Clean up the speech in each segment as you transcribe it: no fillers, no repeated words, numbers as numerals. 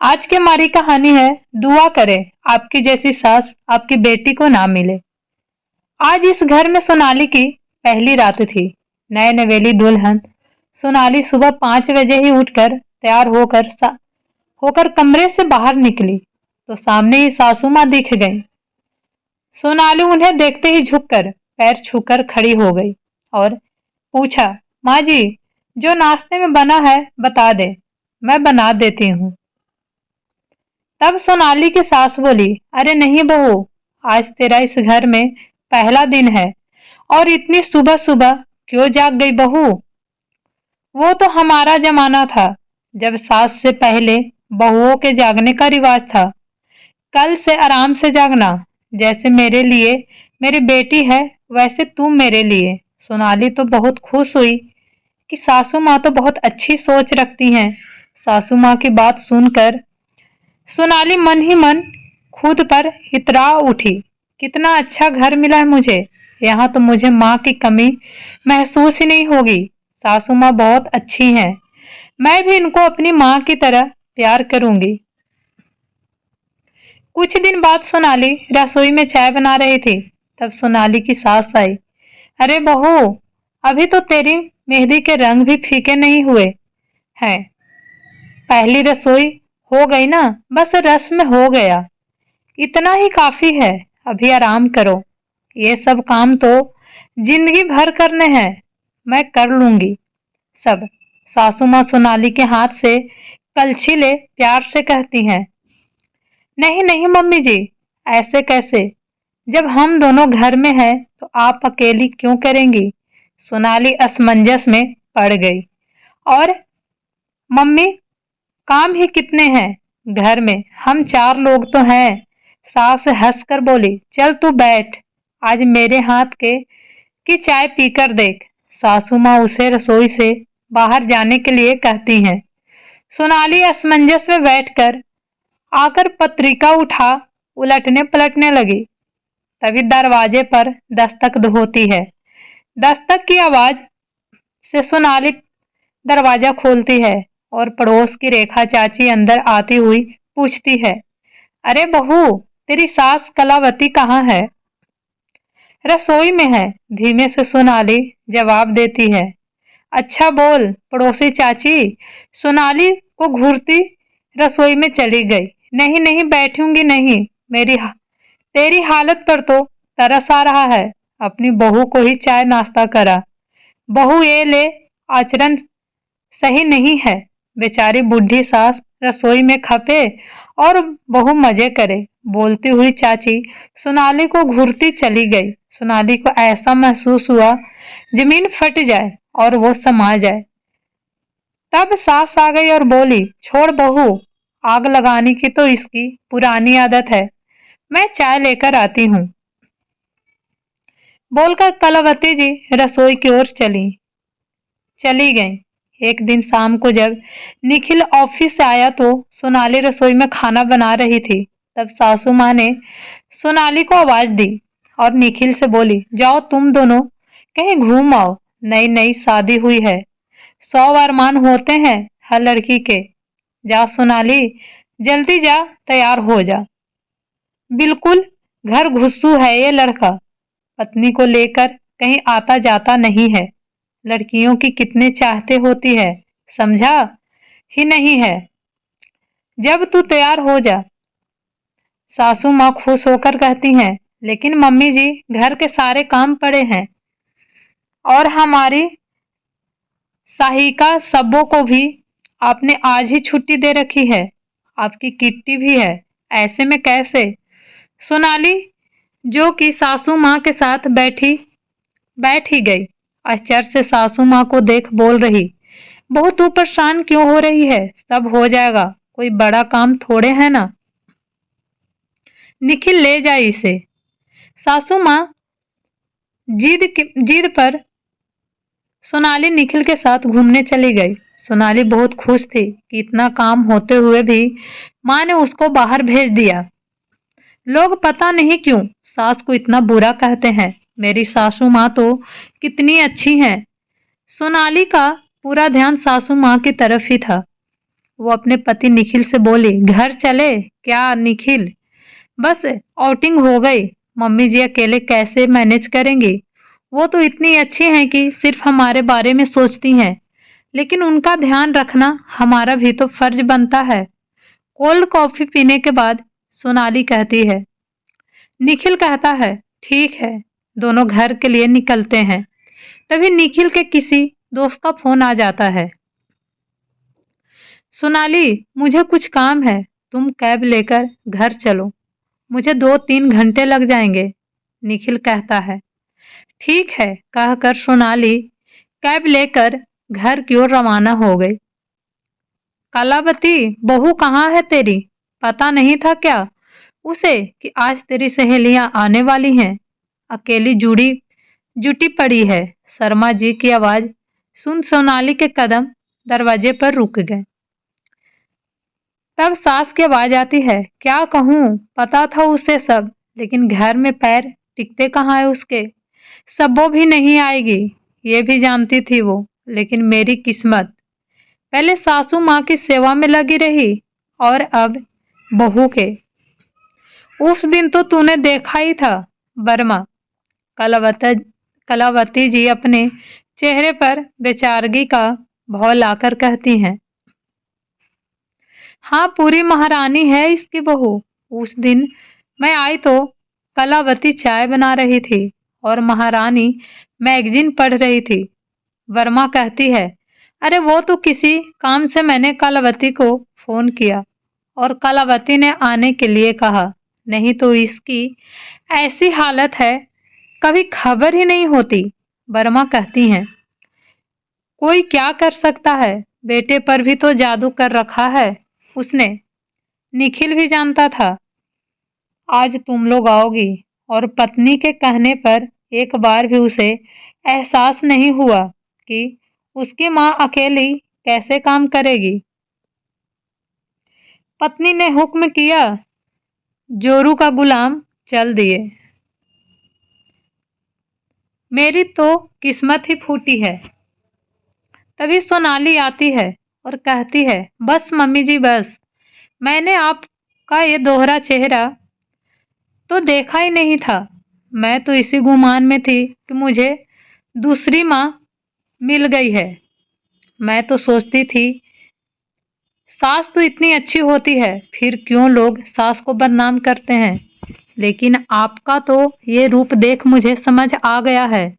आज की हमारी कहानी है। दुआ करें आपकी जैसी सास आपकी बेटी को ना मिले। आज इस घर में सोनाली की पहली रात थी। नए नवेली दुल्हन सोनाली सुबह 5 बजे ही उठकर तैयार होकर कमरे से बाहर निकली तो सामने ही सासू माँ दिख गई। सोनाली उन्हें देखते ही झुककर पैर छूकर खड़ी हो गई और पूछा, माँ जी, जो नाश्ते में बना है बता दे, मैं बना देती हूँ। तब सोनाली की सास बोली, अरे नहीं बहू, आज तेरा इस घर में पहला दिन है और इतनी सुबह सुबह क्यों जाग गई बहू। वो तो हमारा जमाना था जब सास से पहले बहुओं के जागने का रिवाज था। कल से आराम से जागना, जैसे मेरे लिए मेरी बेटी है वैसे तुम मेरे लिए। सोनाली तो बहुत खुश हुई कि सासू माँ तो बहुत अच्छी सोच रखती हैं। सासू माँ की बात सुनकर सोनाली मन ही मन खुद पर इतरा उठी। कितना अच्छा घर मिला है मुझे, यहाँ तो मुझे माँ की कमी महसूस ही नहीं होगी। सासू माँ बहुत अच्छी हैं, मैं भी इनको अपनी माँ की तरह प्यार करूंगी। कुछ दिन बाद सोनाली रसोई में चाय बना रही थी। तब सोनाली की सास आई। अरे बहू, अभी तो तेरी मेहंदी के रंग भी फीके नहीं हुए हैं। पहली रसोई हो गई ना, बस रस्म हो गया, इतना ही काफी है। अभी आराम करो, ये सब काम तो जिंदगी भर करने हैं, मैं कर लूंगी सब। सासू माँ सोनाली के हाथ से कलछी ले प्यार से कहती हैं। नहीं नहीं मम्मी जी, ऐसे कैसे, जब हम दोनों घर में हैं तो आप अकेली क्यों करेंगी। सोनाली असमंजस में पड़ गई। और मम्मी, काम ही कितने हैं घर में, हम 4 लोग तो हैं। सास हंसकर बोली, चल तू बैठ, आज मेरे हाथ के की चाय पीकर देख। सासू माँ उसे रसोई से बाहर जाने के लिए कहती हैं। सोनाली असमंजस में बैठकर आकर पत्रिका उठा उलटने पलटने लगी। तभी दरवाजे पर दस्तक होती है। दस्तक की आवाज से सोनाली दरवाजा खोलती है और पड़ोस की रेखा चाची अंदर आती हुई पूछती है, अरे बहू, तेरी सास कलावती कहाँ है। रसोई में है, धीमे से सोनाली जवाब देती है। अच्छा बोल पड़ोसी चाची। सोनाली को घूरती रसोई में चली गई। नहीं नहीं बैठूंगी नहीं, तेरी हालत पर तो तरस आ रहा है। अपनी बहू को ही चाय नाश्ता करा। बहू ये ले, आचरण सही नहीं है। बेचारी बूढ़ी सास रसोई में खपे और बहू मजे करे। बोलती हुई चाची सोनाली को घूरती चली गई। सोनाली को ऐसा महसूस हुआ जमीन फट जाए और वो समा जाए। तब सास आ गई और बोली, छोड़ बहू, आग लगाने की तो इसकी पुरानी आदत है, मैं चाय लेकर आती हूँ। बोलकर कलावती जी रसोई की ओर चली गईं। एक दिन शाम को जब निखिल ऑफिस से आया तो सोनाली रसोई में खाना बना रही थी। तब सासू माँ ने सोनाली को आवाज दी और निखिल से बोली, जाओ तुम दोनों कहीं घूम आओ, नई नई शादी हुई है, 100 अरमान होते हैं हर लड़की के। जा सोनाली, जल्दी जा, तैयार हो जा। बिल्कुल घर घुस्सू है ये लड़का, पत्नी को लेकर कहीं आता जाता नहीं है। लड़कियों की कितने चाहते होती है, समझा ही नहीं है। जब तू तैयार हो जा। सासू माँ खुश होकर कहती हैं, लेकिन मम्मी जी, घर के सारे काम पड़े हैं और हमारी साहिका सब्बों को भी आपने आज ही छुट्टी दे रखी है, आपकी किट्टी भी है, ऐसे में कैसे। सोनाली जो कि सासू माँ के साथ बैठ ही गई। आश्चर्य से सासू माँ को देख बोल रही, बहुत तू परेशान क्यों हो रही है, सब हो जाएगा, कोई बड़ा काम थोड़े है ना। निखिल ले जाए इसे। सासू माँ जिद पर सोनाली निखिल के साथ घूमने चली गई। सोनाली बहुत खुश थी कि इतना काम होते हुए भी माँ ने उसको बाहर भेज दिया। लोग पता नहीं क्यों सास को इतना बुरा कहते हैं, मेरी सासू माँ तो कितनी अच्छी हैं। सोनाली का पूरा ध्यान सासू माँ की तरफ ही था। वो अपने पति निखिल से बोली, घर चले क्या निखिल? बस आउटिंग हो गई, मम्मी जी अकेले कैसे मैनेज करेंगी? वो तो इतनी अच्छी हैं कि सिर्फ हमारे बारे में सोचती हैं, लेकिन उनका ध्यान रखना हमारा भी तो फर्ज बनता है। कोल्ड कॉफी पीने के बाद सोनाली कहती है। निखिल कहता है, ठीक है, दोनों घर के लिए निकलते हैं। तभी निखिल के किसी दोस्त का फोन आ जाता है। सोनाली, मुझे कुछ काम है, तुम कैब लेकर घर चलो, मुझे 2-3 घंटे लग जाएंगे। निखिल कहता है, ठीक है, कहकर सोनाली कैब लेकर घर की ओर रवाना हो गई। कलावती, बहू कहाँ है तेरी? पता नहीं था क्या उसे कि आज तेरी सहेलियां आने वाली हैं? अकेली जुटी पड़ी है। शर्मा जी की आवाज सुन सोनाली के कदम दरवाजे पर रुक गए। तब सास की आवाज आती है, क्या कहूँ, पता था उसे सब, लेकिन घर में पैर टिकते कहाँ है उसके। सबो भी नहीं आएगी, ये भी जानती थी वो, लेकिन मेरी किस्मत। पहले सासू माँ की सेवा में लगी रही और अब बहू के। उस दिन तो तूने देखा ही था बर्मा। कलावती जी अपने चेहरे पर बेचारगी का भाव लाकर कहती हैं। हाँ, पूरी महारानी है इसकी बहू। उस दिन मैं आई तो कलावती चाय बना रही थी और महारानी मैगजीन पढ़ रही थी। वर्मा कहती है, अरे वो तो किसी काम से मैंने कलावती को फोन किया और कलावती ने आने के लिए कहा, नहीं तो इसकी ऐसी हालत है, कभी खबर ही नहीं होती। वर्मा कहती हैं, कोई क्या कर सकता है, बेटे पर भी तो जादू कर रखा है उसने। निखिल भी जानता था आज तुम लोग आओगी, और पत्नी के कहने पर एक बार भी उसे एहसास नहीं हुआ कि उसकी माँ अकेली कैसे काम करेगी। पत्नी ने हुक्म किया, जोरू का गुलाम चल दिए। मेरी तो किस्मत ही फूटी है। तभी सोनाली आती है और कहती है, बस मम्मी जी बस, मैंने आपका ये दोहरा चेहरा तो देखा ही नहीं था। मैं तो इसी गुमान में थी कि मुझे दूसरी माँ मिल गई है। मैं तो सोचती थी सास तो इतनी अच्छी होती है, फिर क्यों लोग सास को बदनाम करते हैं। लेकिन आपका तो ये रूप देख मुझे समझ आ गया है।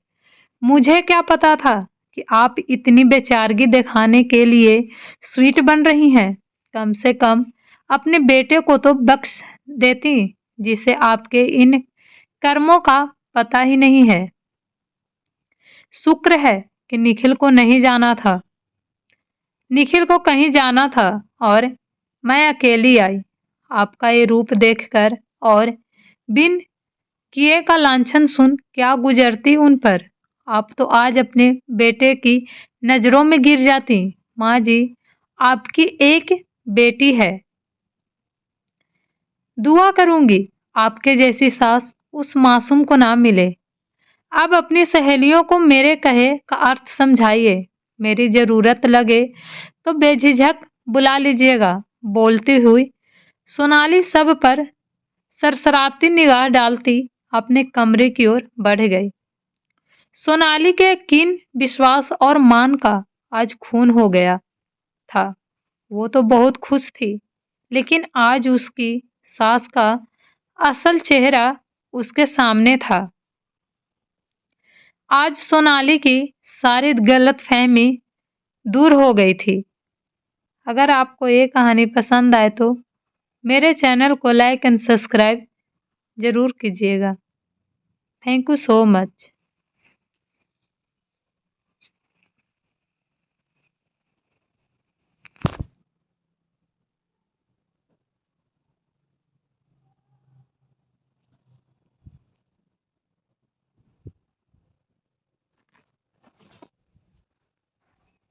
मुझे क्या पता था कि आप इतनी बेचारगी दिखाने के लिए स्वीट बन रही हैं। कम से कम अपने बेटे को तो बख्श देती, जिसे आपके इन कर्मों का पता ही नहीं है। शुक्र है कि निखिल को नहीं जाना था, निखिल को कहीं जाना था और मैं अकेली आई। आपका ये रूप देखकर और बिन किए का लांछन सुन क्या गुजरती उन पर। आप तो आज अपने बेटे की नजरों में गिर जाती। माँ जी, आपकी एक बेटी है, दुआ करूंगी आपके जैसी सास उस मासूम को ना मिले। अब अपनी सहेलियों को मेरे कहे का अर्थ समझाइए। मेरी जरूरत लगे तो बेझिझक बुला लीजिएगा। बोलती हुई सोनाली सब पर सरसराती निगाह डालती अपने कमरे की ओर बढ़ गई। सोनाली के कीन विश्वास और मान का आज खून हो गया था। वो तो बहुत खुश थी, लेकिन आज उसकी सास का असल चेहरा उसके सामने था। आज सोनाली की सारी गलतफहमी दूर हो गई थी। अगर आपको ये कहानी पसंद आए तो मेरे चैनल को लाइक एंड सब्सक्राइब ज़रूर कीजिएगा। Thank you so much.